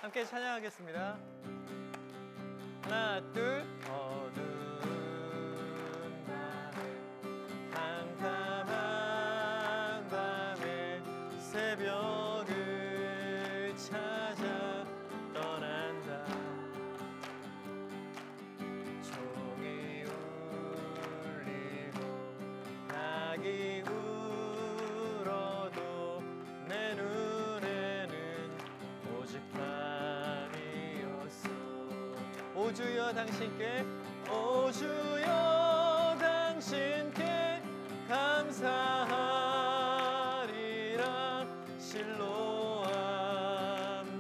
함께 찬양하겠습니다. 하나, 둘. 어두운 밤에 캄캄한 밤에 새벽을 찾아 떠난다. 종이 울리고 닭이 울어도 내 눈에는 오직 밤이었어. 오 주여 당신께, 오 주여 당신께 감사하리라. 실로암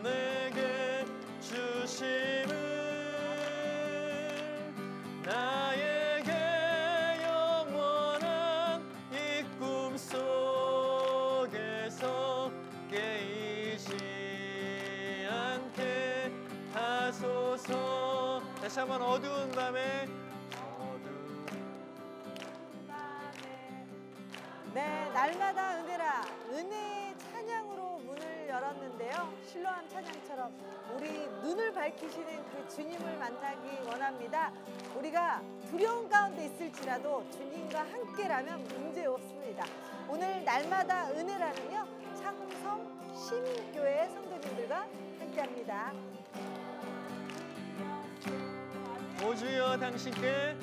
내게 주심을 나에게 영원한 이 꿈속에서 깨이지 않게 하소서. 다시 한번 어두운 밤에 네, 날마다 은혜라 은혜의 찬양으로 문을 열었는데요. 실로암 찬양처럼 우리 눈을 밝히시는 그 주님을 만나기 원합니다. 우리가 두려운 가운데 있을지라도 주님과 함께라면 문제 없습니다. 오늘 날마다 은혜라는요, 창성 시민교회 성도님들과 함께합니다. 오 주여 당신께,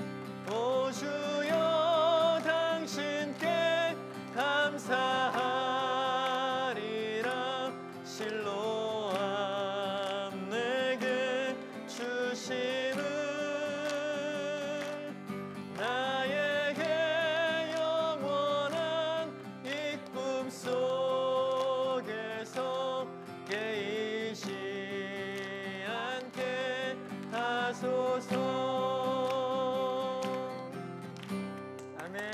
오 주여 당신께 감사하리라. 실로암 내게 주심을 나에게 영원한 이 꿈속에서 깨이지 않게 하소서. 아멘.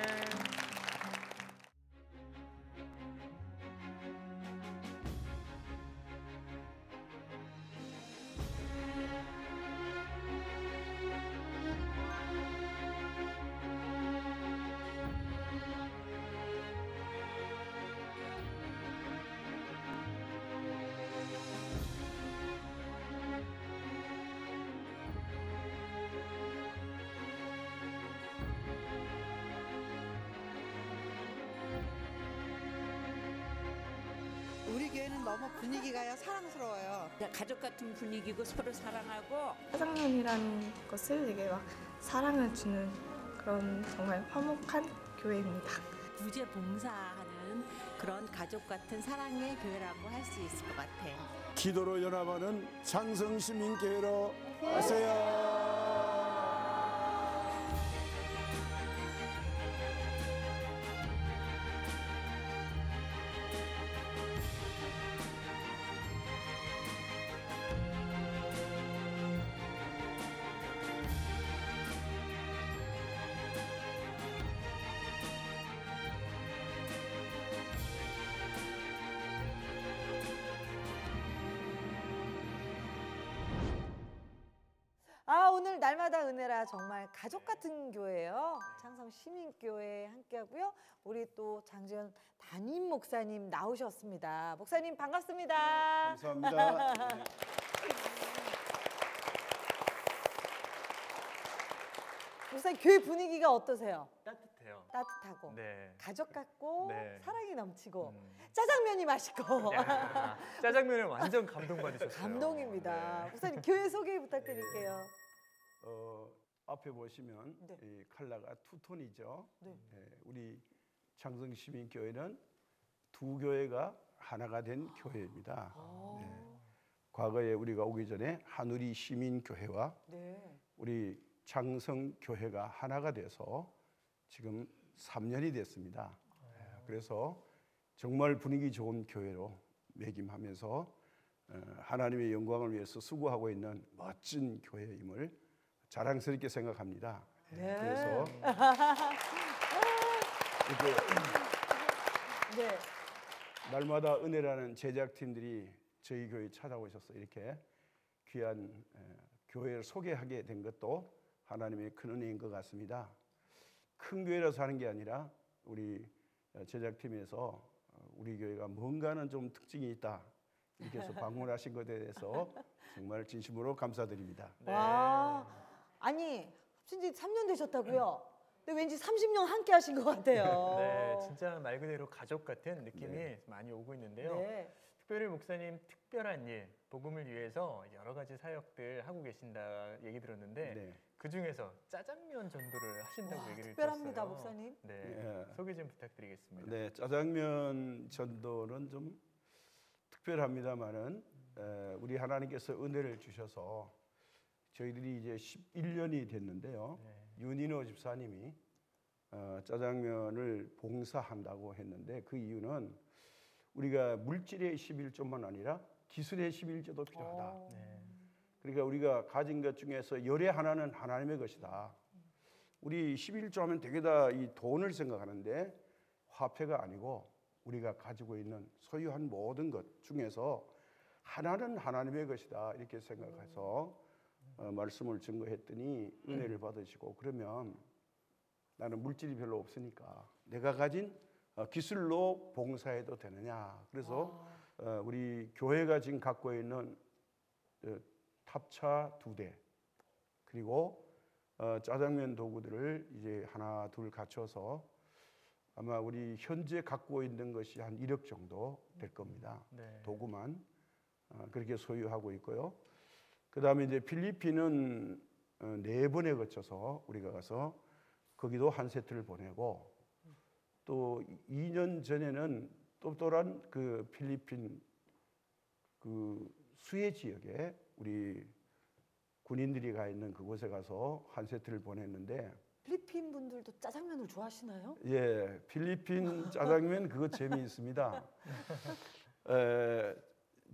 우리 교회는 너무 분위기가요 사랑스러워요. 가족 같은 분위기고 서로 사랑하고 짜장면이라는 것을 되게 막 사랑을 주는 그런 정말 화목한 교회입니다. 구제 봉사하는 그런 가족 같은 사랑의 교회라고 할 수 있을 것 같아요. 기도로 연합하는 창성시민교회로 오세요. 오늘 날마다 은혜라 정말 가족 같은 교회예요. 창성 시민교회 함께하고요. 우리 또 장지현 담임 목사님 나오셨습니다. 목사님 반갑습니다. 감사합니다. 목사님 교회 분위기가 어떠세요? 따뜻해요. 따뜻하고 네. 가족 같고 네. 사랑이 넘치고 짜장면이 맛있고 야, 짜장면을 완전 감동받으셨어요. 감동입니다. 네. 목사님 교회 소개 부탁드릴게요. 앞에 보시면 네. 이 컬러가 투톤이죠. 네. 우리 창성시민교회는 두 교회가 하나가 된 교회입니다. 과거에 우리가 오기 전에 한우리 시민교회와 네. 우리 창성교회가 하나가 돼서 지금 3년이 됐습니다. 그래서 정말 분위기 좋은 교회로 매김하면서 하나님의 영광을 위해서 수고하고 있는 멋진 교회임을 자랑스럽게 생각합니다. 네. 그래서 이렇게 네. 날마다 은혜라는 제작팀들이 저희 교회에 찾아오셔서 이렇게 귀한 교회를 소개하게 된 것도 하나님의 큰 은혜인 것 같습니다. 큰 교회라서 하는 게 아니라 우리 제작팀에서 우리 교회가 뭔가는 좀 특징이 있다, 이렇게 해서 방문하신 것에 대해서 정말 진심으로 감사드립니다. 네. 와, 아니 합친 지 3년 되셨다고요? 근데 왠지 30년 함께 하신 것 같아요. 네, 진짜 말 그대로 가족 같은 느낌이 네. 많이 오고 있는데요. 네. 특별히 목사님 특별한 일, 복음을 위해서 여러 가지 사역들 하고 계신다 얘기 들었는데 네. 그 중에서 짜장면 전도를 하신다고 와, 얘기를 특별합니다, 들었어요. 목사님. 네, 예. 소개 좀 부탁드리겠습니다. 네, 짜장면 전도는 좀 특별합니다만은 우리 하나님께서 은혜를 주셔서 저희들이 이제 11년이 됐는데요. 네. 윤인호 집사님이 짜장면을 봉사한다고 했는데 그 이유는 우리가 물질의 11조만 아니라 기술의 11조도 필요하다. 어. 네. 그러니까 우리가 가진 것 중에서 열의 하나는 하나님의 것이다. 우리 11조 하면 되게 다 이 돈을 생각하는데 화폐가 아니고 우리가 가지고 있는 소유한 모든 것 중에서 하나는 하나님의 것이다. 이렇게 생각해서 말씀을 증거했더니 은혜를 받으시고 그러면 나는 물질이 별로 없으니까 내가 가진 기술로 봉사해도 되느냐. 그래서 우리 교회가 지금 갖고 있는 탑차 2대 그리고 짜장면 도구들을 이제 하나 둘 갖춰서 아마 우리 현재 갖고 있는 것이 한 1억 정도 될 겁니다. 네. 도구만 그렇게 소유하고 있고요. 그 다음에 이제 필리핀은 4번에 거쳐서 우리가 가서 거기도 한 세트를 보내고 또 2년 전에는 또 또한 그 필리핀 그 수해 지역에 우리 군인들이 가 있는 그곳에 가서 한 세트를 보냈는데 필리핀 분들도 짜장면을 좋아하시나요? 예, 필리핀 짜장면 그거 재미있습니다.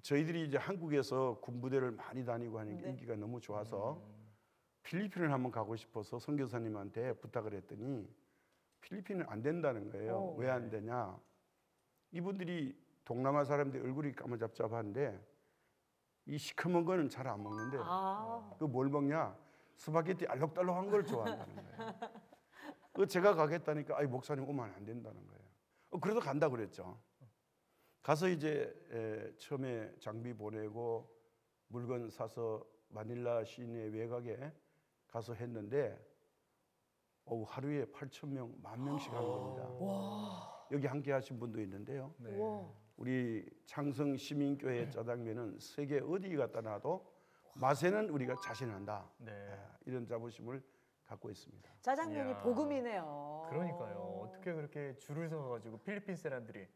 저희들이 이제 한국에서 군부대를 많이 다니고 하니까 네. 인기가 너무 좋아서 필리핀을 한번 가고 싶어서 선교사님한테 부탁을 했더니 필리핀은 안 된다는 거예요. 왜 안 되냐? 이분들이 동남아 사람들 얼굴이 까무잡잡한데 이 시커먼 거는 잘 안 먹는데 아, 그 뭘 먹냐? 스파게티 알록달록한 걸 좋아한다는 거예요. 그 제가 가겠다니까 아이 목사님 오면 안 된다는 거예요. 그래도 간다 그랬죠. 가서 이제 처음에 장비 보내고 물건 사서 마닐라 시내 외곽에 가서 했는데 하루에 8,000명, 10,000명씩 하는 겁니다. 여기 함께 하신 분도 있는데요. 네. 와. 우리 창성 시민교회 짜장면은 세계 어디 갖다 놔도 맛에는 우리가 자신한다. 네. 이런 자부심을 갖고 있습니다. 짜장면이 이야. 복음이네요. 그러니까요. 어떻게 그렇게 줄을 서가지고 필리핀 사람들이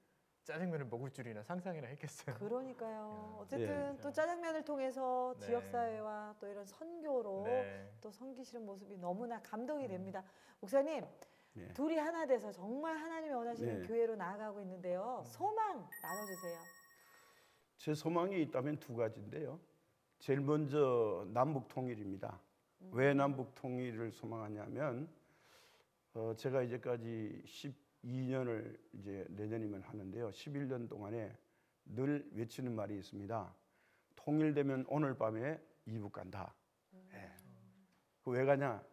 짜장면을 먹을 줄이나 상상이나 했겠어요. 그러니까요. 야. 어쨌든 네. 또 짜장면을 통해서 네. 지역사회와 또 이런 선교로 네. 또 섬기시는 모습이 너무나 감동이 됩니다. 목사님, 네. 둘이 하나 돼서 정말 하나님이 원하시는 네. 교회로 나아가고 있는데요. 소망 나눠주세요. 제 소망이 있다면 2가지인데요. 제일 먼저 남북 통일입니다. 왜 남북 통일을 소망하냐면 제가 이제까지 12년을 이제 내년이면 하는데요. 11년 동안에 늘 외치는 말이 있습니다. 통일되면 오늘 밤에 이북 간다. 예. 그 왜 가냐?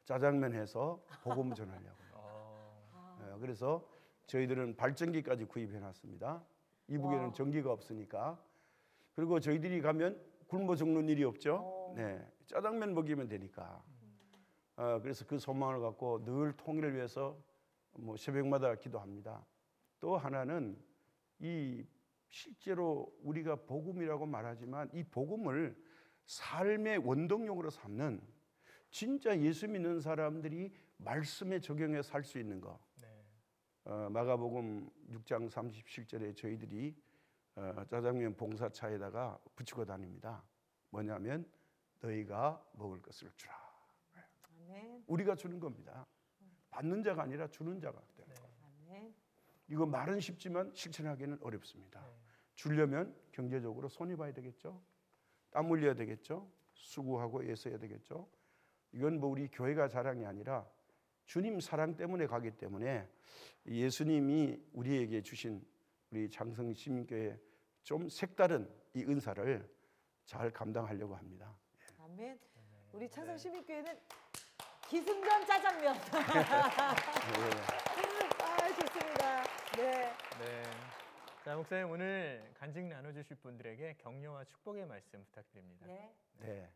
짜장면 해서 복음 전하려고요. 그래서 저희들은 발전기까지 구입해 놨습니다. 이북에는 와. 전기가 없으니까. 그리고 저희들이 가면 굶어 죽는 일이 없죠. 네, 짜장면 먹이면 되니까. 그래서 그 소망을 갖고 늘 통일을 위해서 뭐 새벽마다 기도합니다. 또 하나는 이 실제로 우리가 복음이라고 말하지만 이 복음을 삶의 원동력으로 삼는 진짜 예수 믿는 사람들이 말씀에 적용해 살 수 있는 거. 네. 마가복음 6장 37절에 저희들이 짜장면 봉사차에다가 붙이고 다닙니다. 뭐냐면 너희가 먹을 것을 주라. 아멘. 우리가 주는 겁니다. 받는 자가 아니라 주는 자가 되는 거. 아멘. 이거 말은 쉽지만 실천하기는 어렵습니다. 주려면 경제적으로 손이 봐야 되겠죠. 땀 흘려야 되겠죠. 수고하고 애써야 되겠죠. 이건 뭐 우리 교회가 자랑이 아니라 주님 사랑 때문에 가기 때문에 예수님이 우리에게 주신 우리 장성 시민교회 좀 색다른 이 은사를 잘 감당하려고 합니다. 아멘. 우리 창성 시민교회는 기승전 짜장면. 아, 좋습니다. 네. 네. 자, 목사님 오늘 간증 나눠주실 분들에게 격려와 축복의 말씀 부탁드립니다. 네.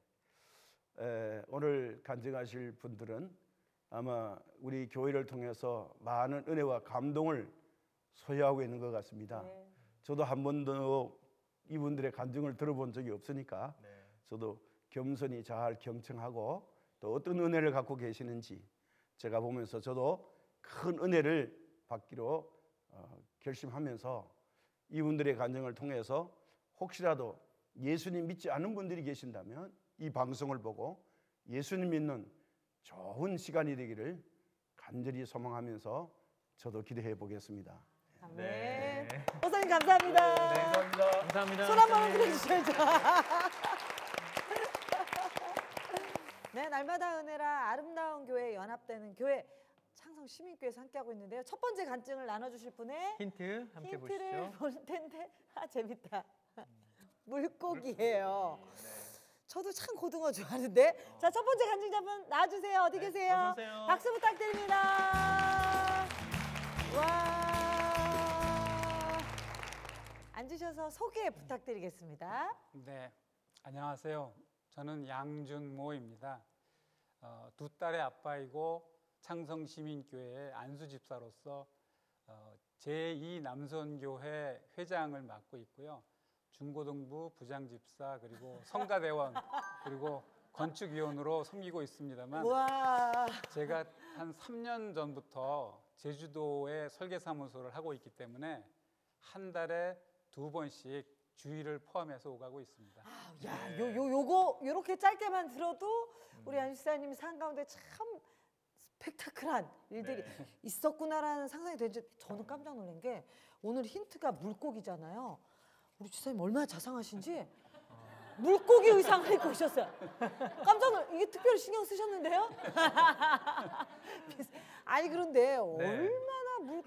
네. 오늘 간증하실 분들은 아마 우리 교회를 통해서 많은 은혜와 감동을 소유하고 있는 것 같습니다. 네. 저도 한 번도 이분들의 간증을 들어본 적이 없으니까 네. 저도 겸손히 잘 경청하고 또 어떤 은혜를 갖고 계시는지 제가 보면서 저도 큰 은혜를 받기로 결심하면서 이분들의 간증을 통해서 혹시라도 예수님 믿지 않는 분들이 계신다면 이 방송을 보고 예수님 믿는 좋은 시간이 되기를 간절히 소망하면서 저도 기도해 보겠습니다. 아멘. 네. 목사님 감사합니다. 감사합니다. 감사합니다. 손 한 번 목사님. 들어주셔야죠. 네, 날마다 은혜라 아름다운 교회 연합되는 교회 창성 시민교회에서 함께하고 있는데요. 첫 번째 간증을 나눠주실 분의 힌트 함께 힌트를 보시죠. 볼 텐데 재밌다. 물고기예요. 네. 저도 참 고등어 좋아하는데. 자, 첫 번째 간증자분 나와주세요. 어디 네, 계세요? 어서 오세요. 박수 부탁드립니다. 와. 앉으셔서 소개 부탁드리겠습니다. 네, 안녕하세요. 저는 양준모입니다. 두 딸의 아빠이고 창성시민교회의 안수집사로서 제2남선교회 회장을 맡고 있고요. 중고등부 부장집사 그리고 성가대원 그리고 건축위원으로 섬기고 있습니다만 와. 제가 한 3년 전부터 제주도에 설계사무소를 하고 있기 때문에 한 달에 2번씩 주일을 포함해서 오가고 있습니다. 야, 요거 요렇게 짧게만 들어도 우리 안 집사님이 산 가운데 참 스펙타클한 일들이 네. 있었구나라는 상상이 되는데 저는 깜짝 놀란 게 오늘 힌트가 물고기잖아요. 우리 집사님 얼마나 자상하신지 물고기 의상을 입고 오셨어요. 깜짝 놀 이게 특별히 신경 쓰셨는데요? 아니 그런데 얼마나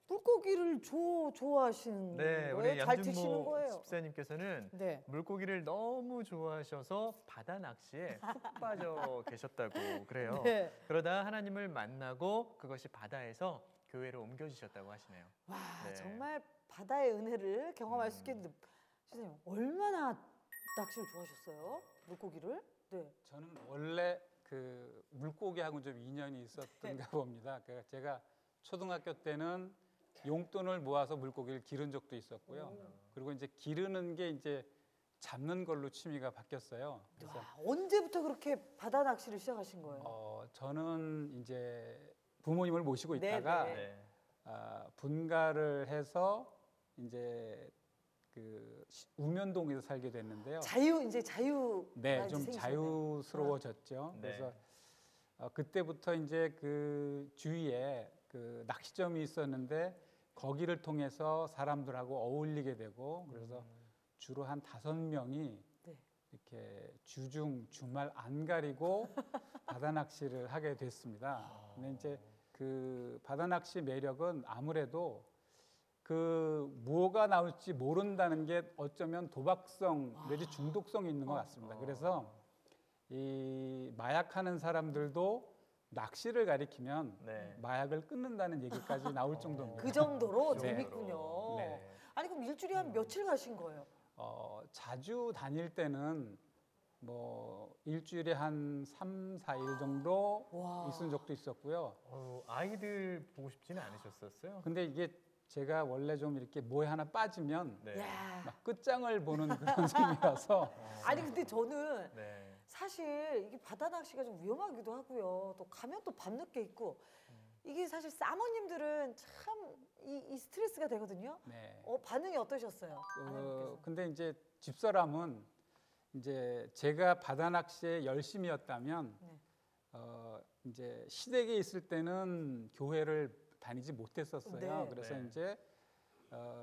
물고기를 좋아하시는 네, 거예요? 우리 잘 드시는 양준모 거예요? 집사님께서는 네. 물고기를 너무 좋아하셔서 바다 낚시에 푹 빠져 계셨다고 그래요. 네. 그러다 하나님을 만나고 그것이 바다에서 교회로 옮겨지셨다고 하시네요. 와, 네. 정말 바다의 은혜를 경험할 수 있겠는데 선생님 얼마나 낚시를 좋아하셨어요? 물고기를? 네. 저는 원래 그 물고기하고 좀 인연이 있었던가 봅니다. 그러니까 제가 초등학교 때는 용돈을 모아서 물고기를 기른 적도 있었고요. 그리고 이제 기르는 게 이제 잡는 걸로 취미가 바뀌었어요. 그래서 와, 언제부터 그렇게 바다 낚시를 시작하신 거예요? 저는 이제 부모님을 모시고 네, 있다가 네. 분가를 해서 이제 그 우면동에서 살게 됐는데요. 이제 자유. 네, 좀 자유스러워졌죠. 네. 그래서 그때부터 이제 그 주위에 그 낚시점이 있었는데 거기를 통해서 사람들하고 어울리게 되고 그래서 주로 한 5명이 네. 이렇게 주중 주말 안 가리고 바다 낚시를 하게 됐습니다. 근데 이제 그 바다 낚시 매력은 아무래도 그 뭐가 나올지 모른다는 게 어쩌면 도박성 내지 중독성이 있는 것 같습니다. 그래서 이 마약하는 사람들도 낚시를 가리키면 네. 마약을 끊는다는 얘기까지 나올 정도입니다. 그 정도로 네. 재밌군요. 네. 아니 그럼 일주일에 한 며칠 가신 거예요? 자주 다닐 때는 뭐 일주일에 한 3, 4일 정도 와. 있은 적도 있었고요. 아이들 보고 싶지는 않으셨었어요? 근데 이게 제가 원래 좀 이렇게 뭐에 하나 빠지면 네. 야. 막 끝장을 보는 그런 셈이라서 아니 근데 저는 네. 사실 이게 바다 낚시가 좀 위험하기도 하고요. 또 가면 또 밤늦게 있고 이게 사실 사모님들은 참 이 스트레스가 되거든요. 네. 반응이 어떠셨어요? 아내분께서? 근데 이제 집사람은 이제 제가 바다 낚시에 열심이었다면 네. 이제 시댁에 있을 때는 교회를 다니지 못했었어요. 네. 그래서 네. 이제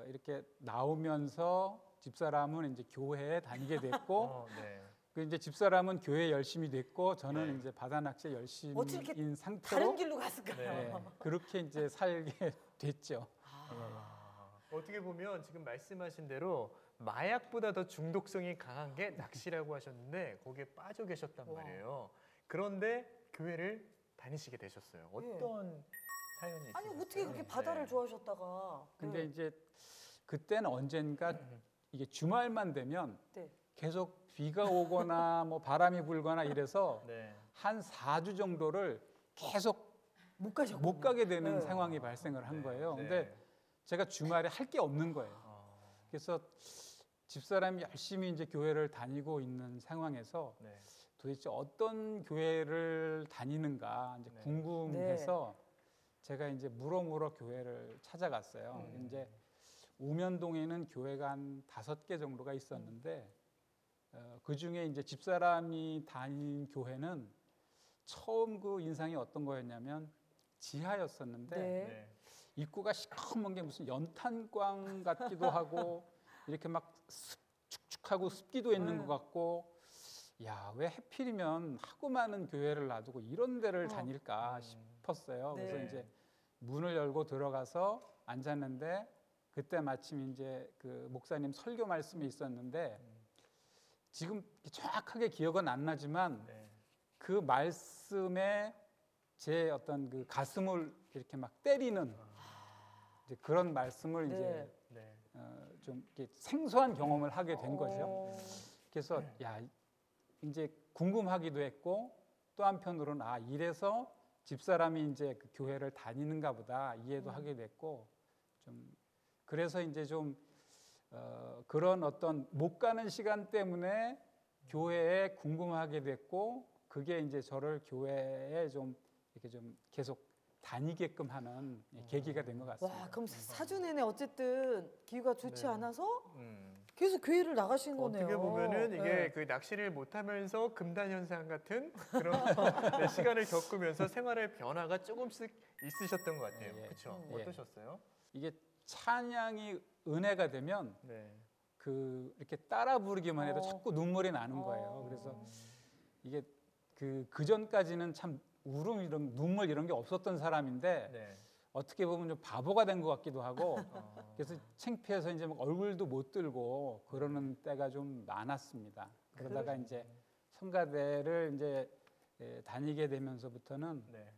이렇게 나오면서 집사람은 이제 교회에 다니게 됐고 네. 그 이제 집사람은 교회 열심히 됐고 저는 네. 이제 바다 낚시에 어떻게 이렇게 열심인 다른 상태로 길로 갔을까요? 네, 그렇게 이제 살게 됐죠. 어떻게 보면 지금 말씀하신 대로 마약보다 더 중독성이 강한 게 낚시라고 하셨는데 거기에 빠져 계셨단 와. 말이에요. 그런데 교회를 다니시게 되셨어요. 어떤 사연이 있으셨어요? 아니 어떻게 그렇게 바다를 네. 좋아하셨다가? 근데 네. 이제 그때는 언젠가 이게 주말만 되면 네. 계속 비가 오거나 뭐 바람이 불거나 이래서 네. 한 4주 정도를 계속 못 가셨 못 가게 되는 네. 상황이 발생을 한 네. 거예요. 네. 근데 제가 주말에 할 게 없는 거예요. 어, 그래서 집사람이 열심히 이제 교회를 다니고 있는 상황에서 네. 도대체 어떤 교회를 다니는가 이제 네. 궁금해서 제가 이제 물어물어 교회를 찾아갔어요. 이제 우면동에는 교회가 한 5개 정도가 있었는데 그 중에 이제 집사람이 다닌 교회는 처음 그 인상이 어떤 거였냐면 지하였었는데 네. 네. 입구가 시커먼 게 무슨 연탄광 같기도 하고 이렇게 막 축축하고 습기도 있는 것 같고 야, 왜 하필이면 하고 많은 교회를 놔두고 이런 데를 다닐까 싶었어요. 네. 그래서 이제 문을 열고 들어가서 앉았는데 그때 마침 이제 그 목사님 설교 말씀이 있었는데 지금 정확하게 기억은 안 나지만 네. 그 말씀에 제 어떤 그 가슴을 이렇게 막 때리는 이제 그런 말씀을 네. 이제 네. 좀 이렇게 생소한 경험을 하게 된 거죠. 그래서 야 이제 궁금하기도 했고 또 한편으로는 아 이래서 집사람이 이제 그 교회를 다니는가 보다 이해도 하게 됐고 좀 그래서 이제 좀 그런 어떤 못 가는 시간 때문에 교회에 궁금하게 됐고 그게 이제 저를 교회에 좀 이렇게 좀 계속 다니게끔 하는 계기가 된 것 같습니다. 와, 그럼 4주 내내 어쨌든 기후가 좋지 네. 않아서 음. 계속 교회를 나가신 거네요. 어떻게 보면은 이게 네. 그 낚시를 못하면서 금단 현상 같은 그런 네, 시간을 겪으면서 생활의 변화가 조금씩 있으셨던 것 같아요. 예. 그렇죠? 예. 어떠셨어요? 이게 찬양이 은혜가 되면 네. 그 이렇게 따라 부르기만 해도 어. 자꾸 눈물이 나는 거예요. 어. 그래서 이게 그 전까지는 참 울음 이런 눈물 이런 게 없었던 사람인데 네. 어떻게 보면 좀 바보가 된 것 같기도 하고 어. 그래서 창피해서 이제 막 얼굴도 못 들고 그러는 때가 좀 많았습니다. 그러다가 이제 성가대를 이제 다니게 되면서부터는 네.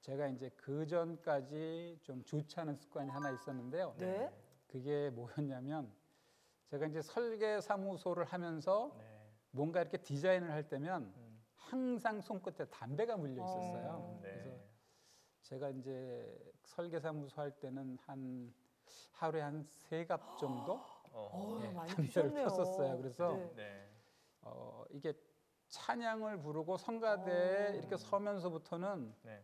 제가 이제 그 전까지 좀 좋지 않은 습관이 하나 있었는데요. 네. 그게 뭐였냐면 제가 이제 설계 사무소를 하면서 네. 뭔가 이렇게 디자인을 할 때면 음. 항상 손끝에 담배가 물려 있었어요. 네. 그래서 제가 이제 설계사무소 할 때는 하루에 한 3갑 정도 어. 많이 담배를 피셨네요. 폈었어요. 그래서 네. 네. 이게 찬양을 부르고 성가대에 이렇게 서면서부터는 네.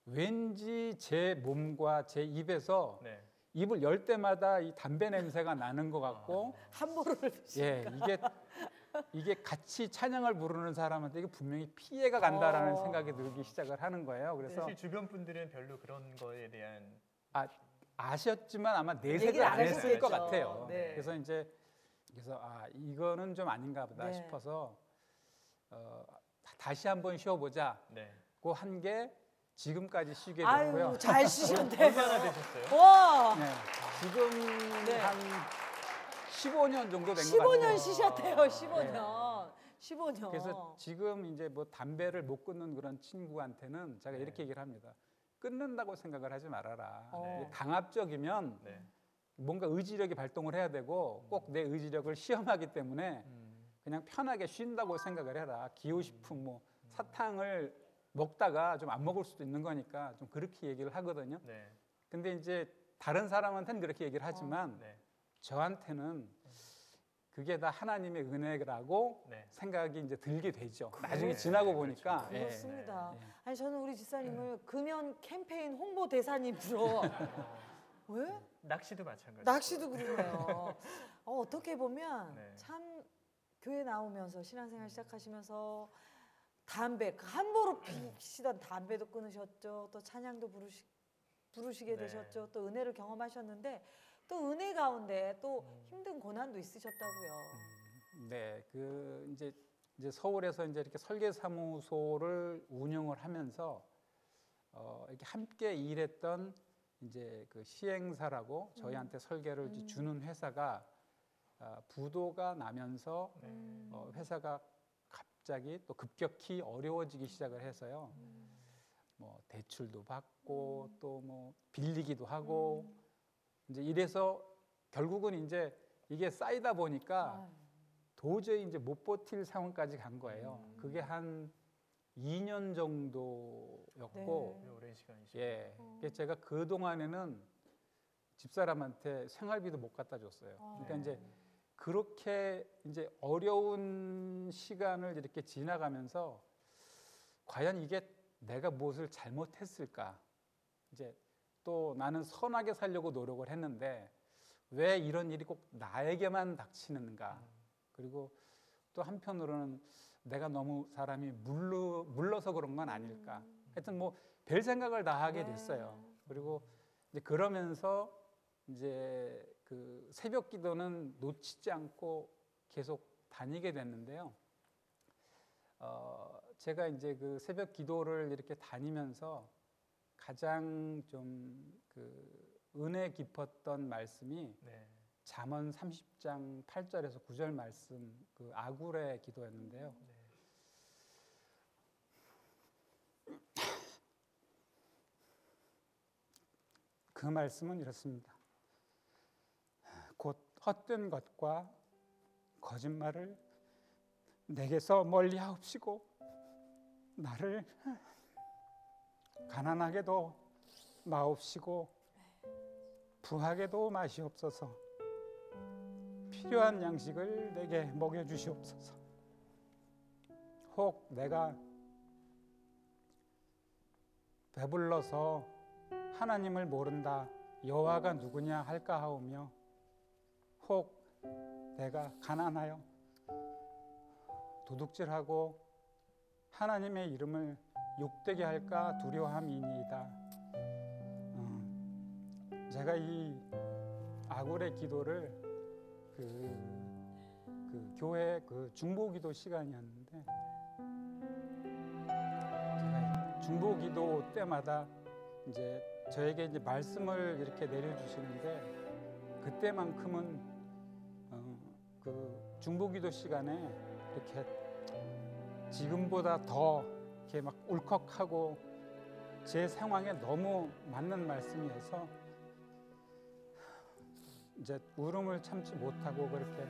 왠지 제 몸과 제 입에서 네. 입을 열 때마다 이 담배 냄새가 나는 것 같고 함부로를 예, 이게 같이 찬양을 부르는 사람한테 이게 분명히 피해가 간다라는 생각이 들기 시작을 하는 거예요. 그래서 사실 주변 분들은 별로 그런 거에 대한 아셨지만 아마 내색을 얘기를 안 안 했을 하셨겠죠. 것 같아요. 네. 그래서 이거는 좀 아닌가 보다 네. 싶어서 다시 한번 쉬어보자고 네. 한 게 지금까지 쉬게 됐고요. 아유, 잘 쉬셨네요. 얼마나 되셨어요? 와, 네, 지금 네. 한 15년 정도 된 것 같아요. 15년 쉬셨대요. 15년. 15년. 그래서 지금 이제 뭐 담배를 못 끊는 그런 친구한테는 제가 이렇게 얘기를 합니다. 끊는다고 생각을 하지 말아라. 이게 강압적이면 네. 뭔가 의지력이 발동을 해야 되고 꼭 내 의지력을 시험하기 때문에 그냥 편하게 쉰다고 생각을 해라. 기호식품 뭐 사탕을 먹다가 좀 안 먹을 수도 있는 거니까 좀 그렇게 얘기를 하거든요. 네. 근데 이제 다른 사람한테는 그렇게 얘기를 하지만 네. 저한테는 그게 다 하나님의 은혜라고 네. 생각이 이제 들게 되죠. 나중에 그렇죠. 지나고 보니까. 예. 그렇습니다. 예. 아니 저는 우리 집사님을 금연 캠페인 홍보 대사님으로 왜? 낚시도 마찬가지. 낚시도 그러네요. 어떻게 보면 네. 참 교회 나오면서 신앙생활 시작하시면서 담배 함부로 피시던 담배도 끊으셨죠. 또 찬양도 부르시게 네. 되셨죠. 또 은혜를 경험하셨는데 또 은혜 가운데 또 힘든 고난도 있으셨다고요. 네, 그 이제 서울에서 이제 이렇게 설계사무소를 운영을 하면서 이렇게 함께 일했던 이제 그 시행사라고 저희한테 설계를 이제 주는 회사가 부도가 나면서 회사가 갑자기 또 급격히 어려워지기 시작을 해서요. 뭐 대출도 받고 또 뭐 빌리기도 하고 이제 이래서 결국은 이제 이게 쌓이다 보니까 아유. 도저히 이제 못 버틸 상황까지 간 거예요. 그게 한 2년 정도였고, 네. 오랜 시간이시죠. 예, 그게 제가 그 동안에는 집사람한테 생활비도 못 갖다 줬어요. 그러니까 이제 그렇게 이제 어려운 시간을 이렇게 지나가면서 과연 이게 내가 무엇을 잘못했을까? 이제 또 나는 선하게 살려고 노력을 했는데 왜 이런 일이 꼭 나에게만 닥치는가? 그리고 또 한편으로는 내가 너무 사람이 물러서 그런 건 아닐까? 하여튼 뭐 별 생각을 다 하게 됐어요. 그리고 이제 그러면서 이제 그 새벽 기도는 놓치지 않고 계속 다니게 됐는데요. 제가 이제 그 새벽 기도를 이렇게 다니면서 가장 좀 그 은혜 깊었던 말씀이 네. 잠언 30장 8절에서 9절 말씀 그 아굴의 기도였는데요. 그 말씀은 이렇습니다. 곧 헛된 것과 거짓말을 내게서 멀리 하옵시고 나를 가난하게도 마옵시고 부하게도 마시옵소서. 필요한 양식을 내게 먹여주시옵소서. 혹 내가 배불러서 하나님을 모른다 여호와가 누구냐 할까 하오며 혹 내가 가난하여 도둑질하고 하나님의 이름을 욕되게 할까 두려워함이니이다. 제가 이 아굴의 기도를 그 교회 그 중보기도 시간이었는데 제가 중보기도 때마다 이제 저에게 이제 말씀을 이렇게 내려주시는데 그때만큼은 그 중보기도 시간에 이렇게 지금보다 더 이렇게 막 울컥하고 제 상황에 너무 맞는 말씀이어서 이제 울음을 참지 못하고 그렇게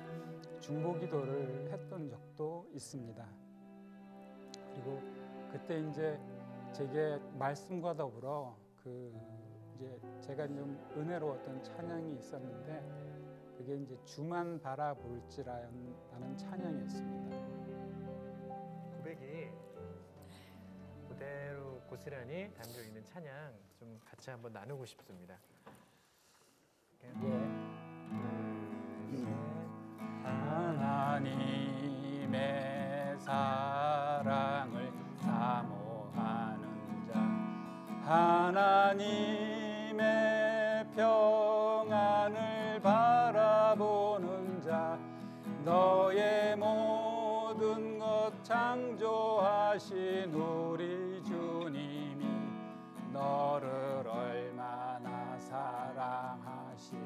중보기도를 했던 적도 있습니다. 그리고 그때 이제 제게 말씀과 더불어 그 이제 제가 좀 은혜로웠던 찬양이 있었는데 그게 이제 주만 바라볼지라는 찬양이었습니다. 고백이 그대로 고스란히 담겨 있는 찬양 좀 같이 한번 나누고 싶습니다. 하나님의 사랑을 사모하는 자 하나님의 평안을 바라보는 자 너의 모든 것 창조하신 우리 주님이 너를 얼마나 사랑하시는지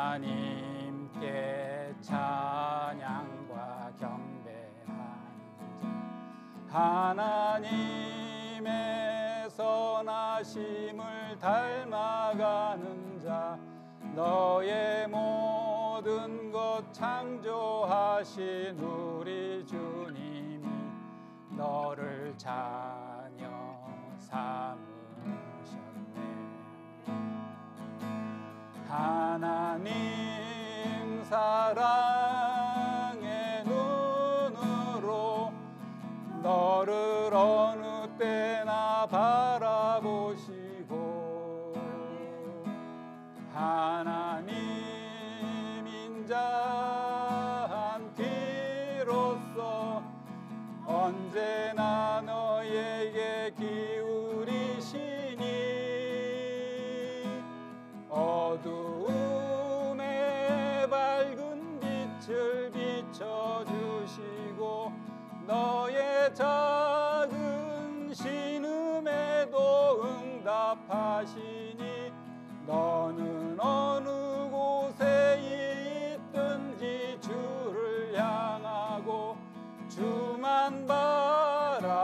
하나님께 찬양과 경배하는 자 하나님의 선하심을 닮아가는 자 너의 모든 것 창조하신 우리 주님이 너를 자녀 삼으셨네. 하나님 사랑의 눈으로 너를 어느 때나 바라보시고 하나님 인자한 귀로서 언제나 너에게 기울이시니 어두움에 밝은 빛을 비춰주시고 너의 작은 신음에도 응답하시니 너는 어느 곳에 있든지 주를 향하고 주만 바라볼지라.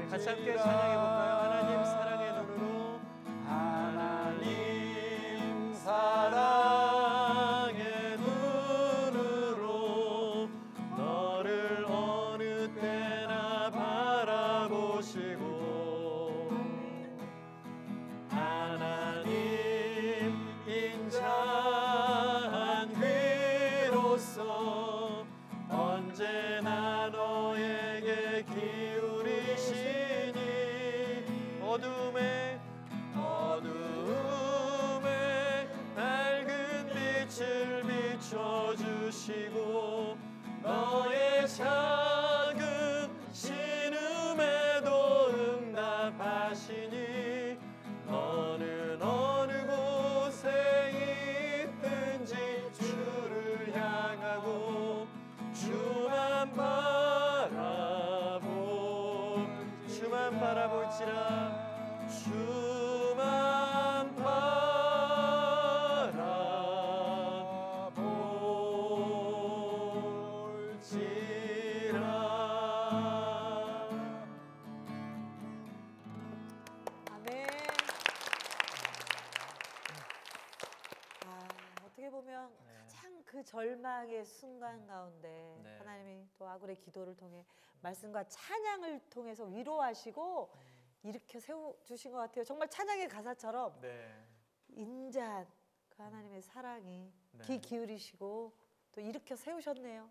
같이 함께 찬양해 볼까요? 하나님 사랑의 눈으로 바라볼지라 주만 바라볼지라. 아멘. 아, 어떻게 보면 가장 그 절망의 순간 가운데 네. 하나님이 또 아굴의 기도를 통해 말씀과 찬양을 통해서 위로하시고 일으켜 세워주신 것 같아요. 정말 찬양의 가사처럼 네. 인자한 그 하나님의 사랑이 네. 귀 기울이시고 또 일으켜 세우셨네요.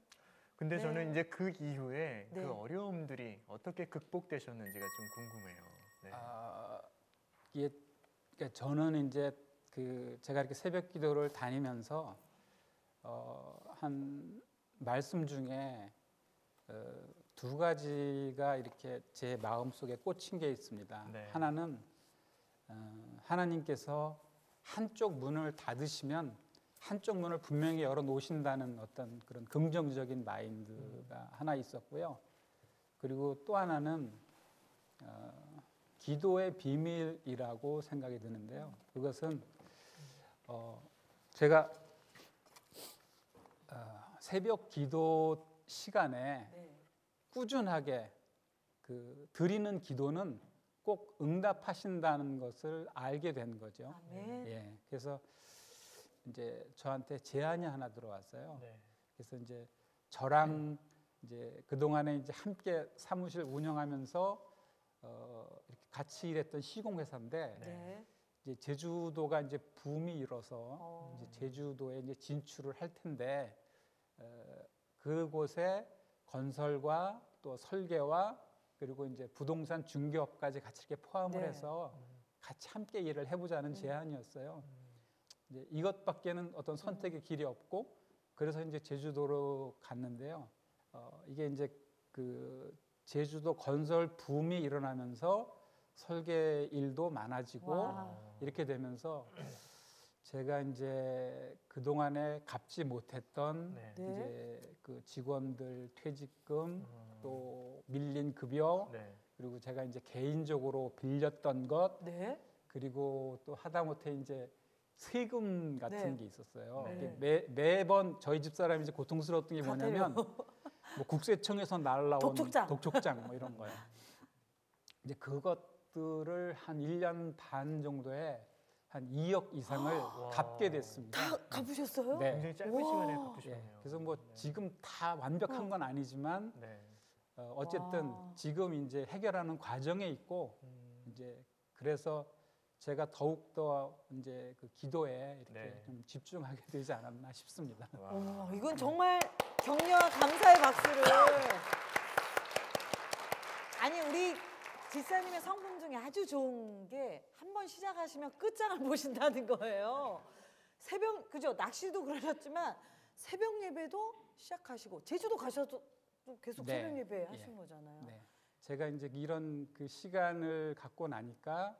근데 네. 저는 이제 그 이후에 네. 그 어려움들이 어떻게 극복되셨는지가 좀 궁금해요. 네. 이게 그러니까 저는 이제 그 제가 이렇게 새벽 기도를 다니면서 한 말씀 중에 두 가지가 이렇게 제 마음 속에 꽂힌 게 있습니다. 네. 하나는 하나님께서 한쪽 문을 닫으시면 한쪽 문을 분명히 열어 놓으신다는 어떤 그런 긍정적인 마인드가 하나 있었고요. 그리고 또 하나는 기도의 비밀이라고 생각이 드는데요. 그것은 제가 새벽 기도 시간에 네. 꾸준하게 그 드리는 기도는 꼭 응답하신다는 것을 알게 된 거죠. 아멘. 예, 그래서 이제 저한테 제안이 하나 들어왔어요. 네. 그래서 이제 저랑 이제 그 동안에 이제 함께 사무실 운영하면서 이렇게 같이 일했던 시공회사인데 네. 이제 제주도가 이제 붐이 일어서 이제 제주도에 이제 진출을 할 텐데 그곳에 건설과 또 설계와 그리고 이제 부동산 중개업까지 같이 이렇게 포함을 네. 해서 같이 함께 일을 해보자는 제안이었어요. 이제 이것밖에는 어떤 선택의 길이 없고 그래서 이제 제주도로 갔는데요. 이게 이제 그 제주도 건설 붐이 일어나면서 설계 일도 많아지고 와. 이렇게 되면서 제가 이제 그 동안에 갚지 못했던 네. 네. 이제 그 직원들 퇴직금 또 밀린 급여 네. 그리고 제가 이제 개인적으로 빌렸던 것 네. 그리고 또 하다못해 이제 세금 같은 네. 게 있었어요. 네. 이게 매번 저희 집 사람이 이제 고통스러웠던 게 뭐냐면 뭐 국세청에서 날라온 독촉장. 뭐 이런 거예요. 이제 그것들을 한 1년 반 정도에 한 2억 이상을 갚게 됐습니다. 다 갚으셨어요? 네. 굉장히 짧은 우와. 시간에 예. 갚으셨네요. 그래서 뭐 네. 지금 다 완벽한 건 아니지만 네. 어쨌든 와. 지금 이제 해결하는 과정에 있고 음. 이제 그래서 제가 더욱 더 이제 그 기도에 이렇게 네. 좀 집중하게 되지 않았나 싶습니다. 와. 이건 정말 격려와 감사의 박수를. 아니 우리 집사님의 성품 중에 아주 좋은 게 한 번 시작하시면 끝장을 보신다는 거예요. 새벽 그죠? 낚시도 그러셨지만 새벽 예배도 시작하시고 제주도 가셔도 계속 네. 새벽 예배 예. 하신 거잖아요. 네. 제가 이제 이런 그 시간을 갖고 나니까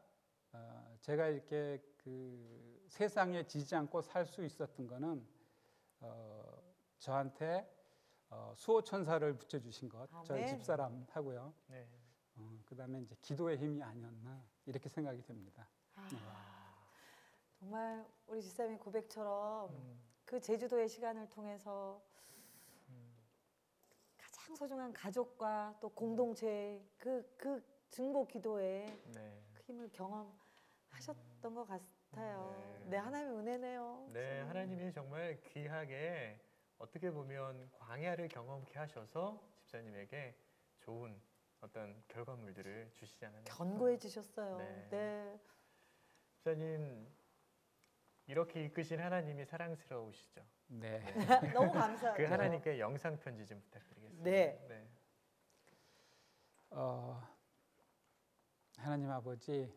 제가 이렇게 그 세상에 지지 않고 살 수 있었던 거는 저한테 수호천사를 붙여주신 것, 저희 아멘. 집사람하고요. 네. 그다음에 이제 기도의 힘이 아니었나 이렇게 생각이 됩니다. 정말 우리 집사님 고백처럼 그 제주도의 시간을 통해서 가장 소중한 가족과 또 공동체 그 중보 기도에 네. 그 힘을 경험하셨던 것 같아요. 네. 네, 하나님의 은혜네요. 네, 하나님이 정말 귀하게 어떻게 보면 광야를 경험케 하셔서 집사님에게 좋은 어떤 결과물들을 주시지 않았나 견고해 주셨어요. 네. 네. 집사님 이렇게 이끄신 하나님이 사랑스러우시죠? 네. 너무 감사하죠. 그 하나님께 영상 편지 좀 부탁드리겠습니다. 네. 하나님 아버지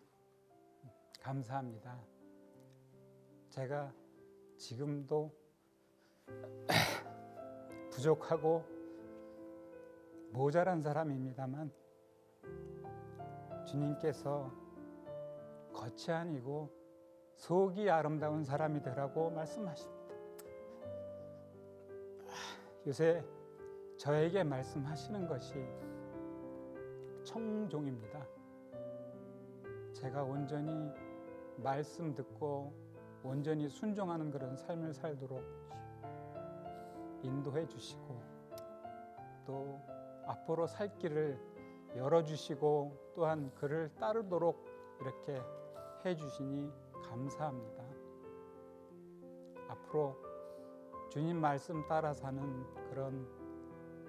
감사합니다. 제가 지금도 부족하고 모자란 사람입니다만 주님께서 겉이 아니고 속이 아름다운 사람이 되라고 말씀하십니다. 요새 저에게 말씀하시는 것이 청종입니다. 제가 온전히 말씀 듣고 온전히 순종하는 그런 삶을 살도록 인도해 주시고 또 앞으로 살 길을 열어주시고 또한 그를 따르도록 이렇게 해주시니 감사합니다. 앞으로 주님 말씀 따라 사는 그런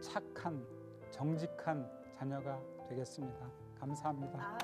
착한 정직한 자녀가 되겠습니다. 감사합니다.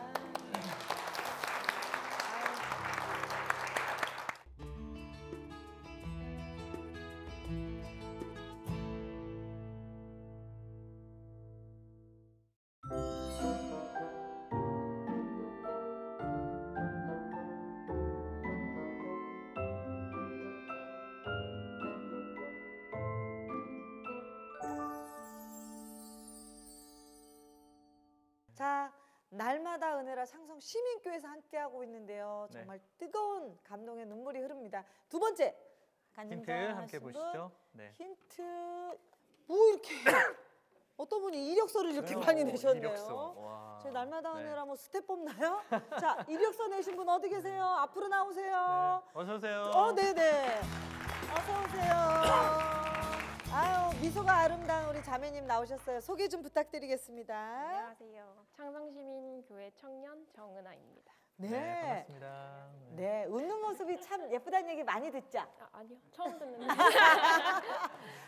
자, 날마다 은혜라 창성 시민교회에서 함께하고 있는데요. 네. 정말 뜨거운 감동의 눈물이 흐릅니다. 두 번째 힌트 함께 보시죠. 네. 힌트 뭐 이렇게 어떤 분이 이력서를 이렇게 많이 내셨네요. 이력서. 와. 저희 날마다 네. 은혜라 뭐 스텝 뽑나요? 자, 이력서 내신 분 어디 계세요? 앞으로 나오세요. 네. 어서 오세요. 네네. 어서 오세요. 아유, 미소가 아름다운 우리 자매님 나오셨어요. 소개 좀 부탁드리겠습니다. 안녕하세요. 창성시민교회 청년 정은아입니다. 네, 반갑습니다. 네, 웃는 모습이 참 예쁘다는 얘기 많이 듣죠? 아니요, 처음 듣는데.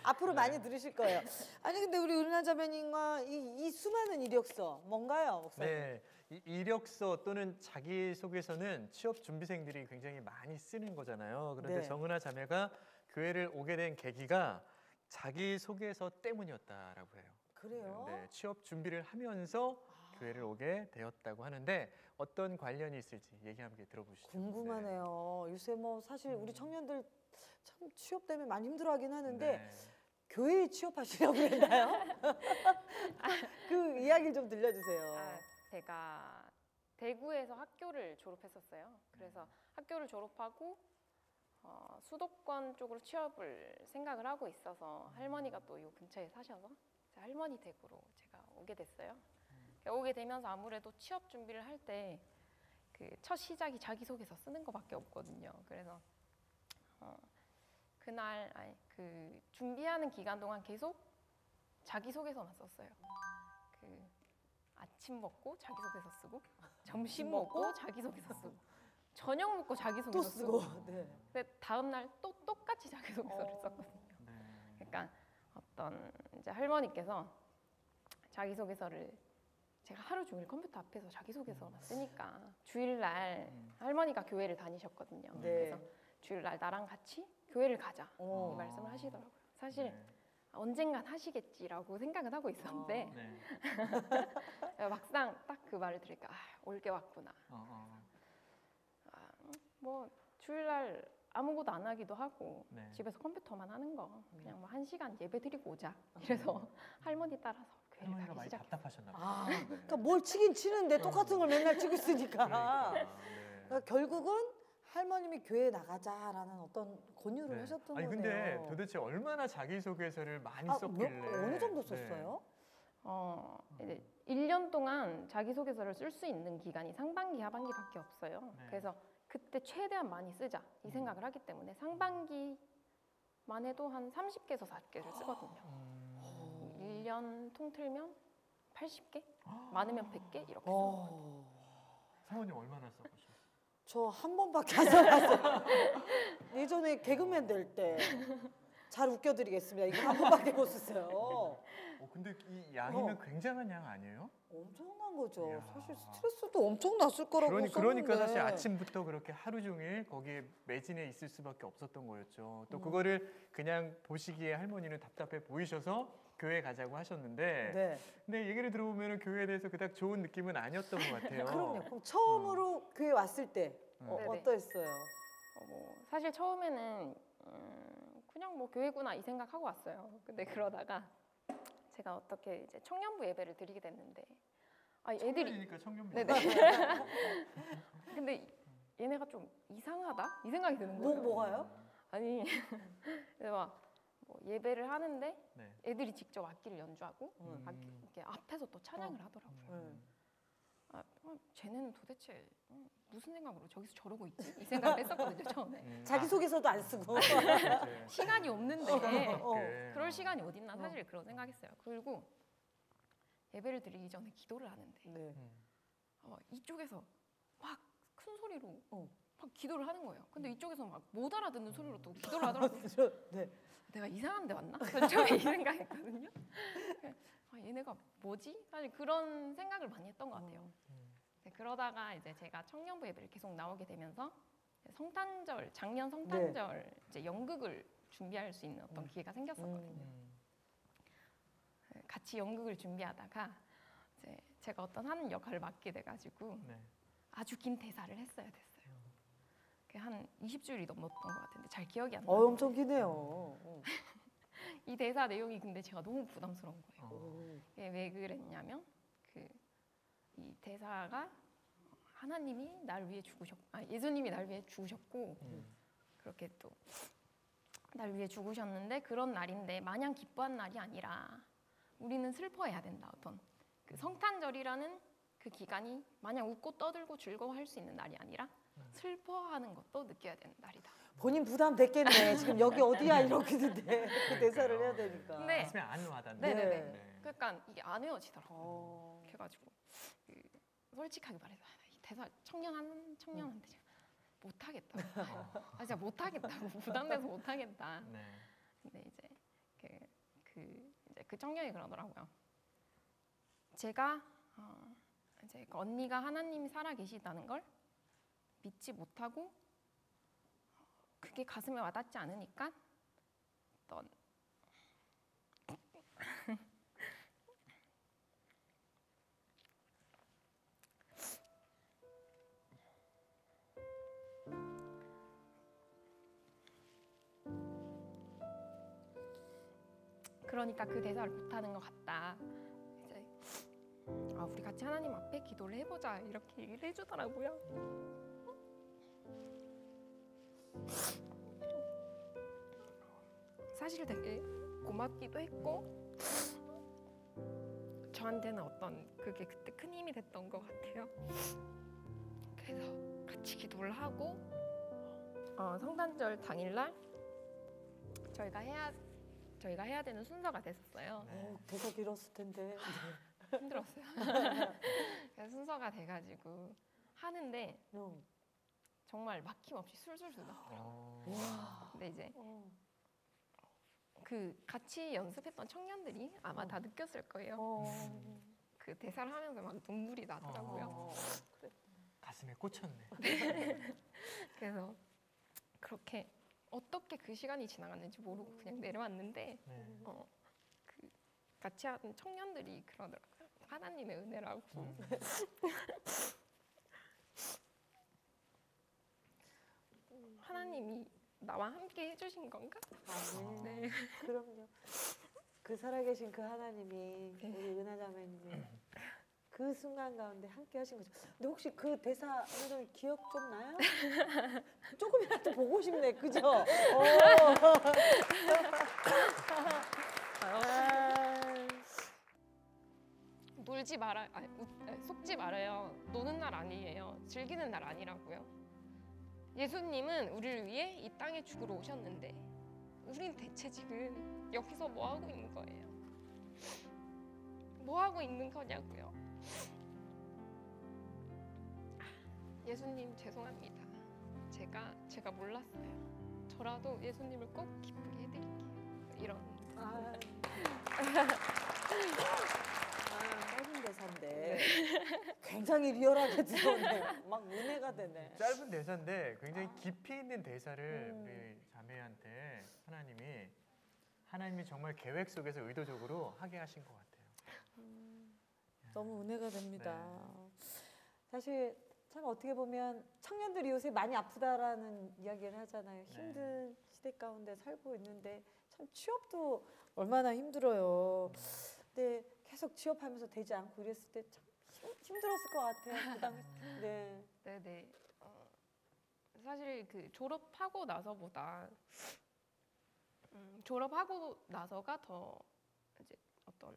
앞으로 많이 들으실 거예요. 아니 근데 우리 은하 자매님과 이 수많은 이력서 뭔가요, 목사님? 네, 이 이력서 또는 자기소개서는 취업 준비생들이 굉장히 많이 쓰는 거잖아요. 그런데 네. 정은아 자매가 교회를 오게 된 계기가 자기소개서 때문이었다라고 해요. 그래요? 네, 취업 준비를 하면서 교회를 오게 되었다고 하는데 어떤 관련이 있을지 얘기 함께 들어보시죠. 궁금하네요. 요새 뭐 사실 우리 청년들 참 취업 때문에 많이 힘들어하긴 하는데 네. 교회에 취업하시려고 했나요? 그 이야기를 좀 들려주세요. 제가 대구에서 학교를 졸업했었어요. 그래서 학교를 졸업하고 수도권 쪽으로 취업을 생각을 하고 있어서 할머니가 또 이 근처에 사셔서 할머니 댁으로 제가 오게 됐어요. 오게 되면서 아무래도 취업 준비를 할 때 그 첫 시작이 자기소개서 쓰는 것밖에 없거든요. 그래서 그날 그 준비하는 기간 동안 계속 자기소개서만 썼어요. 그 아침 먹고 자기소개서 쓰고 점심 먹고 자기소개서 쓰고 저녁 먹고 자기소개서 또 쓰고. 쓰고 네. 근데 다음 날 또 똑같이 자기소개서를 썼거든요. 네. 그러니까 어떤 이제 할머니께서 자기소개서를 제가 하루 종일 컴퓨터 앞에서 자기소개서만 쓰니까 주일날 할머니가 교회를 다니셨거든요. 네. 그래서 주일날 나랑 같이 교회를 가자 어. 이 말씀을 하시더라고요. 사실 언젠간 하시겠지라고 생각은 하고 있었는데 네. 막상 딱 그 말을 들으니까 올 게 왔구나. 뭐 주일날 아무것도 안 하기도 하고 네. 집에서 컴퓨터만 하는 거 그냥 뭐 1시간 예배 드리고 오자 이래서 할머니 따라서 교회를 할머니가 가기 많이 시작했어요. 답답하셨나 봐요. 아, 그러니까 뭘 치긴 치는데 똑같은 걸 맨날 치고 있으니까. 그러니까. 네. 그러니까 결국은 할머님이 교회 나가자라는 어떤 권유를 네. 하셨던 아니 거네요. 근데 도대체 얼마나 자기소개서를 많이 썼길래 어느 정도 네. 썼어요? 이제 1년 동안 자기소개서를 쓸 수 있는 기간이 상반기, 하반기밖에 없어요. 네. 그래서 그때 최대한 많이 쓰자 이 생각을 하기 때문에 상반기만 해도 한 30개에서 40개를 쓰거든요. 1년 통틀면 80개? 많으면 100개? 이렇게 쓰거든요. 사모님 얼마나 써보셨어요? 저 한 번밖에 안 써봤어요. 예전에 개그맨 될 때 잘 웃겨드리겠습니다. 이거 한 번밖에 못 썼어요. 근데 이 양이면 굉장한 양 아니에요? 엄청난 거죠. 이야. 사실 스트레스도 엄청 났을 거라고 그러니까 썼는데. 사실 아침부터 그렇게 하루 종일 거기에 매진해 있을 수밖에 없었던 거였죠. 또 그거를 그냥 보시기에 할머니는 답답해 보이셔서 교회 가자고 하셨는데 네. 근데 얘기를 들어보면 교회에 대해서 그닥 좋은 느낌은 아니었던 것 같아요. 그럼요. 그럼 처음으로 교회 왔을 때 네네. 어떠했어요? 사실 처음에는 그냥 뭐 교회구나 이 생각하고 왔어요. 근데 그러다가 제가 어떻게 이제 청년부 예배를 드리게 됐는데 애들이 청년이니까 청년부. 네네. 근데 얘네가 좀 이상하다 이 생각이 드는 거예요. 뭐가요? 아니 그래서 막 뭐 예배를 하는데 네. 애들이 직접 악기를 연주하고 이렇게 앞에서 또 찬양을 하더라고요. 쟤네는 도대체 무슨 생각으로 저기서 저러고 있지? 이 생각을 했었거든요, 처음에. 자기소개서도 안 쓰고. 시간이 없는데 네. 그럴 시간이 어딨나 사실 그런 생각했어요. 그리고 예배를 드리기 전에 기도를 하는데 네. 이쪽에서 막 큰 소리로 막 기도를 하는 거예요. 근데 이쪽에서 막 못 알아듣는 소리로 또 기도를 하더라고요. 네. 내가 이상한 데 왔나? 전 처음에 이 생각했거든요. 얘네가 뭐지? 사실 그런 생각을 많이 했던 것 같아요. 네, 그러다가 이제 제가 청년부 예배를 계속 나오게 되면서 성탄절, 작년 성탄절 이제 연극을 준비할 수 있는 어떤 기회가 생겼었거든요. 같이 연극을 준비하다가 이제 제가 어떤 하는 역할을 맡게 돼가지고 네. 아주 긴 대사를 했어야 됐어요. 한 20줄이 넘었던 것 같은데 잘 기억이 안 나요. 엄청 기네요. 이 대사 내용이 근데 제가 너무 부담스러운 거예요. 이게 왜 그랬냐면 이 대사가 하나님이 날 위해 예수님이 날 위해 죽으셨고 그렇게 또 날 위해 죽으셨는데 그런 날인데 마냥 기뻐한 날이 아니라 우리는 슬퍼해야 된다. 어떤 그 성탄절이라는 그 기간이 마냥 웃고 떠들고 즐거워할 수 있는 날이 아니라 슬퍼하는 것도 느껴야 되는 날이다. 본인 부담 됐겠네. 지금 여기 어디야 이렇게 있는데 그 대사를 해야 되니까. 네. 가슴에 안 와닿는. 네네네. 네. 그러니까 이게 안 외워지더라고요. 그래가지고 솔직하게 말해서 이 대사 청년한테 제가 못하겠다. 진짜 못하겠다고 부담돼서 못하겠다. 네. 근데 이제 그 청년이 그러더라고요. 제가 이제 그 언니가 하나님이 살아 계시다는 걸 믿지 못하고 그게 가슴에 와닿지 않으니까 넌 그러니까 그 대사를 못하는 것 같다. 이제 우리 같이 하나님 앞에 기도를 해보자 이렇게 얘기를 해주더라고요. 사실 되게 고맙기도 했고 저한테는 어떤 그게 그때 큰 힘이 됐던 것 같아요. 그래서 같이 기도를 하고 성탄절 당일날 저희가 해야 되는 순서가 됐었어요. 대사 길었을 텐데. 힘들었어요. 그래서 순서가 돼가지고 하는데 정말 막힘없이 술술술 나와요. 근데 이제 그 같이 연습했던 청년들이 아마 다 느꼈을 거예요. 그 대사를 하면서 막 눈물이 나더라고요. 가슴에 꽂혔네. 그래서 그렇게 어떻게 그 시간이 지나갔는지 모르고 그냥 내려왔는데 그 같이 하던 청년들이 그러더라고요. 하나님의 은혜라고. 하나님이 나와 함께 해주신 건가? 네. 그럼요. 그 살아계신 그 하나님이 우리 은하자매님 그 순간 가운데 함께 하신 거죠. 근데 혹시 그 대사 여러분 기억 좀 나요? 조금이라도 보고 싶네, 그죠? 놀지 말아, 속지 말아요. 노는 날 아니에요. 즐기는 날 아니라고요. 예수님은 우리를 위해 이 땅에 죽으러 오셨는데 우린 대체 지금 여기서 뭐 하고 있는 거예요? 뭐 하고 있는 거냐고요. 예수님 죄송합니다. 제가 몰랐어요. 저라도 예수님을 꼭 기쁘게 해드릴게요. 이런. 짧은 대사인데 굉장히 리얼하게 들어오네. 막 은혜가 되네. 짧은 대사인데 굉장히 깊이 있는 대사를 우리 자매한테 하나님이 정말 계획 속에서 의도적으로 하게 하신 것 같아요. 너무 은혜가 됩니다. 사실 참 어떻게 보면 청년들이 요새 많이 아프다라는 이야기를 하잖아요. 힘든 시대 가운데 살고 있는데 참 취업도 얼마나 힘들어요. 근데 계속 취업하면서 되지 않고 이랬을 때 참 힘들었을 것 같아요. 부담했을 때. 네네. 사실 그 졸업하고 나서보다 졸업하고 나서가 더 이제 어떤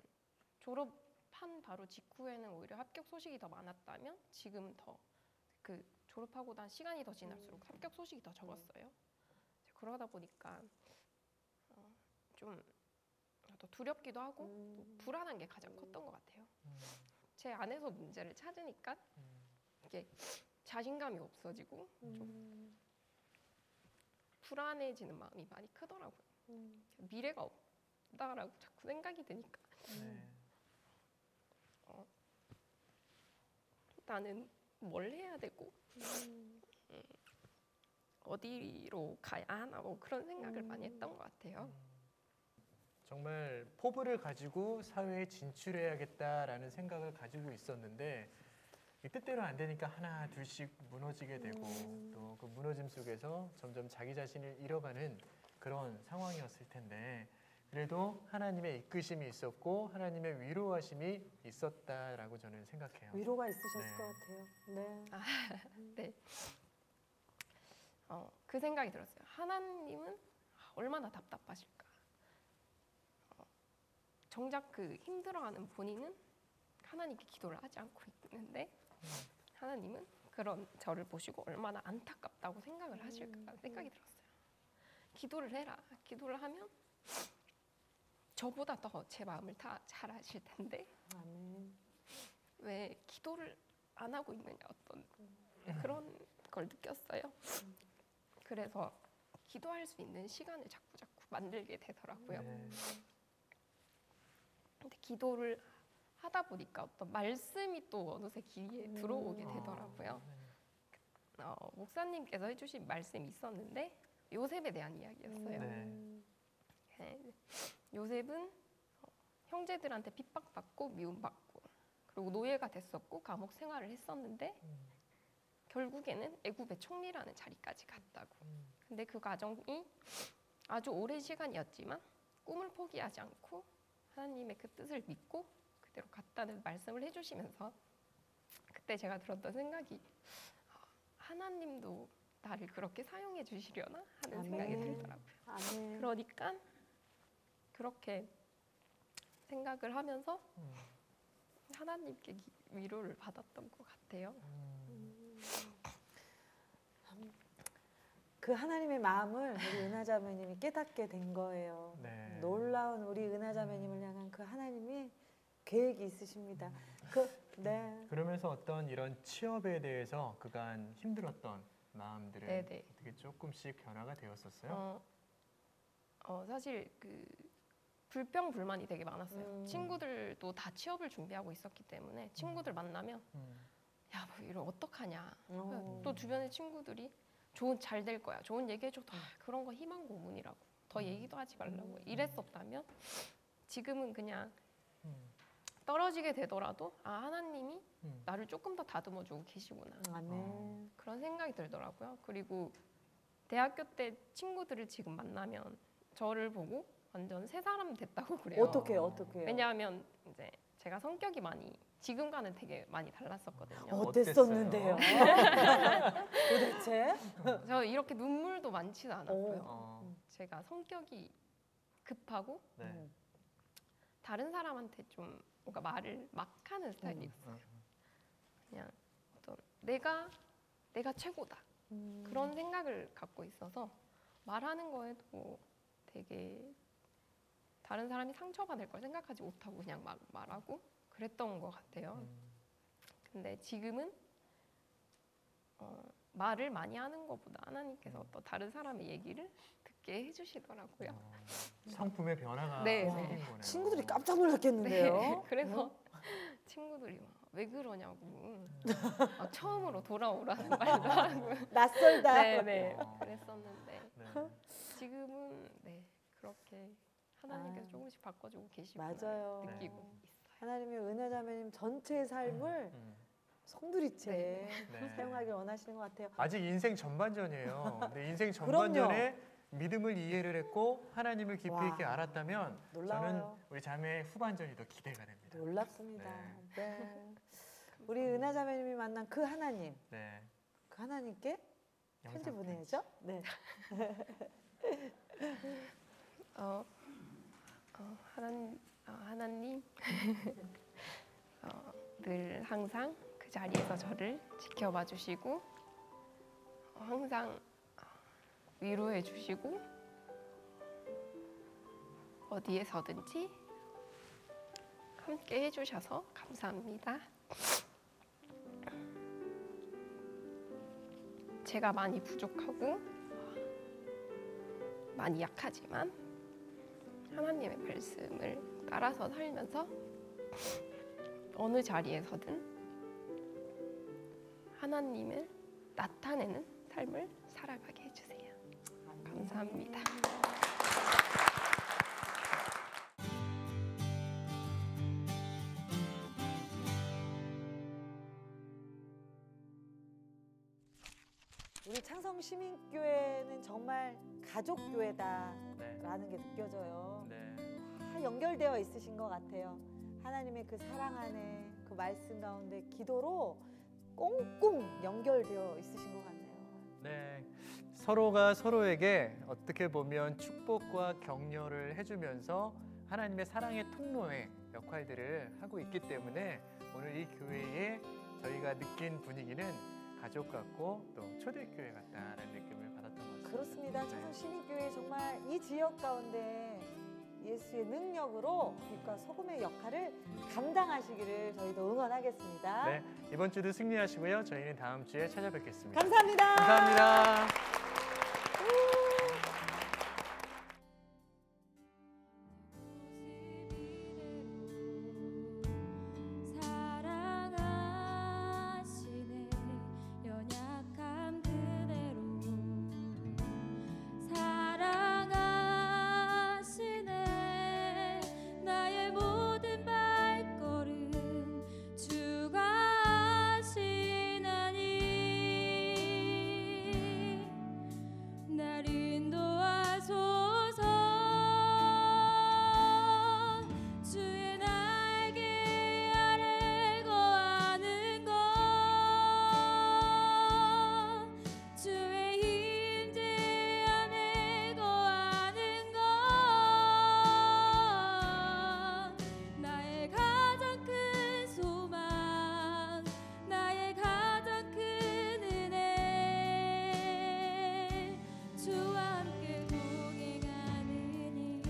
졸업하고 졸업한 바로 직후에는 오히려 합격 소식이 더 많았다면 지금 더 그 졸업하고 난 시간이 더 지날수록 합격 소식이 더 적었어요. 그러다 보니까 좀 더 두렵기도 하고 또 불안한 게 가장 컸던 것 같아요. 제 안에서 문제를 찾으니까 이게 자신감이 없어지고 좀 불안해지는 마음이 많이 크더라고요. 미래가 없다라고 자꾸 생각이 드니까 네. 나는 뭘 해야 되고 어디로 가야 하나 뭐 그런 생각을 많이 했던 것 같아요. 정말 포부를 가지고 사회에 진출해야겠다라는 생각을 가지고 있었는데 이 뜻대로 안 되니까 하나 둘씩 무너지게 되고 또 그 무너짐 속에서 점점 자기 자신을 잃어가는 그런 상황이었을 텐데 그래도 하나님의 이끄심이 있었고 하나님의 위로하심이 있었다라고 저는 생각해요. 위로가 있으셨을 네. 것 같아요. 네. 네. 그 생각이 들었어요. 하나님은 얼마나 답답하실까. 정작 그 힘들어하는 본인은 하나님께 기도를 하지 않고 있는데 하나님은 그런 저를 보시고 얼마나 안타깝다고 생각을 하실까 생각이 들었어요. 기도를 해라. 기도를 하면 저보다 더 제 마음을 다 잘 아실 텐데 아멘. 왜 기도를 안 하고 있느냐 어떤 그런 걸 느꼈어요. 그래서 기도할 수 있는 시간을 자꾸 만들게 되더라고요. 네. 근데 기도를 하다 보니까 어떤 말씀이 또 어느새 귀에 들어오게 되더라고요. 목사님께서 해주신 말씀이 있었는데 요셉에 대한 이야기였어요. 네. 네. 요셉은 형제들한테 핍박받고 미움받고 그리고 노예가 됐었고 감옥 생활을 했었는데 결국에는 애굽의 총리라는 자리까지 갔다고. 근데 그 과정이 아주 오랜 시간이었지만 꿈을 포기하지 않고 하나님의 그 뜻을 믿고 그대로 갔다는 말씀을 해주시면서 그때 제가 들었던 생각이 하나님도 나를 그렇게 사용해 주시려나 하는 아멘. 생각이 들더라고요. 아멘. 그러니까 그렇게 생각을 하면서 하나님께 위로를 받았던 것 같아요. 그 하나님의 마음을 우리 은하자매님이 깨닫게 된 거예요. 네. 놀라운 우리 은하자매님을 향한 그 하나님이 계획이 있으십니다. 네. 그러면서 어떤 이런 취업에 대해서 그간 힘들었던 마음들은 네네. 어떻게 조금씩 변화가 되었었어요? 사실 그 불평불만이 되게 많았어요. 친구들도 다 취업을 준비하고 있었기 때문에 친구들 만나면 야, 뭐 이걸 어떡하냐. 또 주변의 친구들이 잘 될 거야. 좋은 얘기해줘. 그런 거 희망 고문이라고. 더 얘기도 하지 말라고. 이랬었다면 지금은 그냥 떨어지게 되더라도 하나님이 나를 조금 더 다듬어주고 계시구나. 아멘. 그런 생각이 들더라고요. 그리고 대학교 때 친구들을 지금 만나면 저를 보고 완전 새 사람 됐다고 그래요. 어떻게요? 왜냐하면 이제 제가 성격이 지금과는 되게 많이 달랐었거든요. 어땠었는데요? 도대체? 저 이렇게 눈물도 많지도 않았고요. 제가 성격이 급하고 네. 다른 사람한테 좀 뭔가 말을 막 하는 스타일이었어요. 그냥 어떤 내가 최고다. 그런 생각을 갖고 있어서 말하는 거에도 되게 다른 사람이 상처받을 걸 생각하지 못하고 그냥 막 말하고 그랬던 것 같아요. 근데 지금은 말을 많이 하는 것보다 하나님께서 또 다른 사람의 얘기를 듣게 해주시더라고요. 성품의 변화가 네, 생긴 네. 거네요. 친구들이 깜짝 놀랐겠는데요? 네, 그래서 친구들이 막 왜 그러냐고 처음으로 돌아오라는 말도 하고 낯설다. 네네 그랬었는데 네. 지금은 그렇게 하나님께서 조금씩 바꿔주고 계시구나 맞아요. 느끼고 네. 있어요. 하나님의 은하자매님 전체의 삶을 송두리째 네. 사용하길 원하시는 것 같아요. 아직 인생 전반전이에요. 근데 인생 전반전에 믿음을 이해를 했고 하나님을 깊이 와, 있게 알았다면 놀라워요. 저는 우리 자매의 후반전이 더 기대가 됩니다. 놀랍습니다. 네. 우리 은하자매님이 만난 그 하나님, 네. 그 하나님께 편지 영상 보내야죠. 네. 하나님 늘 항상 그 자리에서 저를 지켜봐 주시고 항상 위로해 주시고 어디에서든지 함께 해주셔서 감사합니다. 제가 많이 부족하고 많이 약하지만 하나님의 말씀을 따라서 살면서 어느 자리에서든 하나님을 나타내는 삶을 살아가게 해주세요. 감사합니다. 우리 창성시민교회는 정말 가족교회다라는 게 느껴져요. 네. 다 연결되어 있으신 것 같아요. 하나님의 그 사랑 안에 그 말씀 가운데 기도로 꽁꽁 연결되어 있으신 것 같네요. 네, 서로가 서로에게 어떻게 보면 축복과 격려를 해주면서 하나님의 사랑의 통로의 역할들을 하고 있기 때문에 오늘 이 교회에 저희가 느낀 분위기는 가족 같고 또 초대교회 같다라는 느낌을 받았던 것 같습니다. 그렇습니다. 창성시민교회 정말 이 지역 가운데 예수의 능력으로 빛과 소금의 역할을 감당하시기를 저희도 응원하겠습니다. 네, 이번 주도 승리하시고요. 저희는 다음 주에 찾아뵙겠습니다. 감사합니다. 감사합니다. 사랑하시네 연약함 그대로 사랑하시네 나의 모든 발걸음 주가 하시나니 날 인도하소서 주의 날개 아래 거하는 것 주의 임재 안에 거하는 것 나의 가장 큰 소망 나의 가장 큰 은혜 주와 함께 동행하느니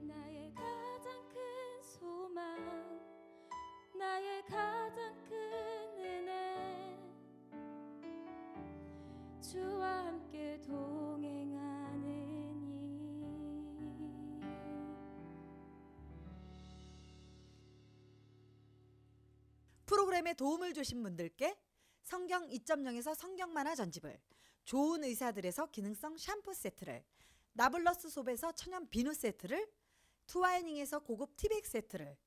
나의 가장 큰 소망 나의 가장 큰 은혜 주와 함께 동행하느니 프로그램에 도움을 주신 분들께 성경 2.0에서 성경 만화 전집을, 좋은 의사들에서 기능성 샴푸 세트를, 나블러스 솝에서 천연 비누 세트를, 투와이닝에서 고급 티백 세트를,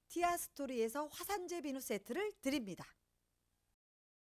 티아스토리에서 화산재 비누 세트를 드립니다.